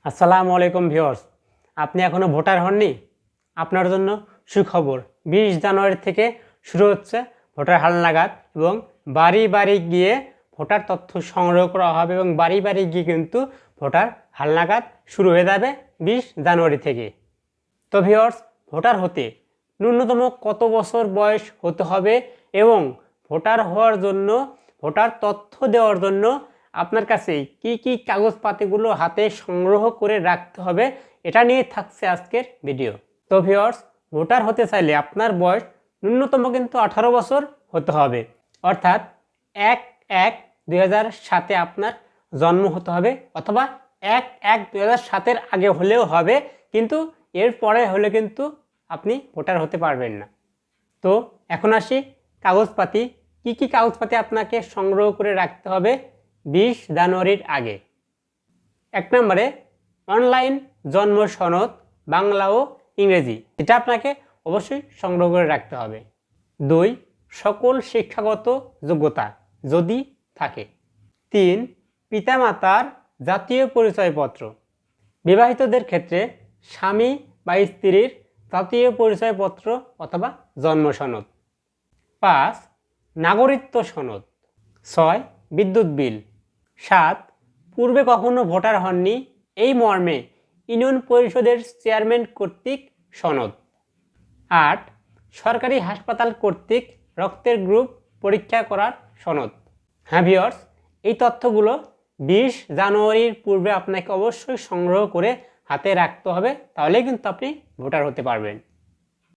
আসসালামু আলাইকুম ভিউয়ার্স, আপনি এখনও ভোটার হননি? আপনার জন্য সুখবর। 20 জানুয়ারি থেকে শুরু হচ্ছে ভোটার হালনাগাদ এবং বাড়ি বাড়ি গিয়ে ভোটার তথ্য সংগ্রহ করা হবে এবং বাড়ি বাড়ি গিয়ে কিন্তু ভোটার হালনাগাদ শুরু হয়ে যাবে 20 জানুয়ারি থেকে। তো ভিউয়ার্স, ভোটার হতে ন্যূনতম কত বছর বয়স হতে হবে এবং ভোটার হওয়ার জন্য, ভোটার তথ্য দেওয়ার জন্য আপনার কাছে কি কি কাগজপাতিগুলো হাতে সংগ্রহ করে রাখতে হবে, এটা নিয়ে থাকছে আজকের ভিডিও। তো ভিউয়ার্স, ভোটার হতে চাইলে আপনার বয়স ন্যূনতম কিন্তু 18 বছর হতে হবে, অর্থাৎ 1/1/2007 আপনার জন্ম হতে হবে, অথবা 1/1/2007 আগে হলেও হবে, কিন্তু এর পরে হলে কিন্তু আপনি ভোটার হতে পারবেন না। তো এখন আসি কাগজপাতি, কি কি কাগজপাতি আপনাকে সংগ্রহ করে রাখতে হবে 20 জানুয়ারির আগে। 1 নম্বরে অনলাইন জন্ম সনদ, বাংলা ও ইংরেজি, এটা আপনাকে অবশ্যই সংগ্রহ করে রাখতে হবে। 2 সকল শিক্ষাগত যোগ্যতা যদি থাকে। 3 পিতামাতার জাতীয় পরিচয়পত্র, বিবাহিতদের ক্ষেত্রে স্বামী বা স্ত্রীর জাতীয় পরিচয়পত্র অথবা জন্ম সনদ। 5 নাগরিকত্ব সনদ। 6 বিদ্যুৎ বিল। 7 পূর্বে কখনো ভোটার হননি এই মর্মে ইউনিয়ন পরিষদের চেয়ারম্যান কর্তৃক সনদ। 8 সরকারি হাসপাতাল কর্তৃক রক্তের গ্রুপ পরীক্ষা করার সনদ। হ্যাঁ ভিউয়ার্স, এই তথ্যগুলো 20 জানুয়ারির পূর্বে আপনাকে অবশ্যই সংগ্রহ করে হাতে রাখতে হবে, তাহলে কিন্তু আপনি ভোটার হতে পারবেন।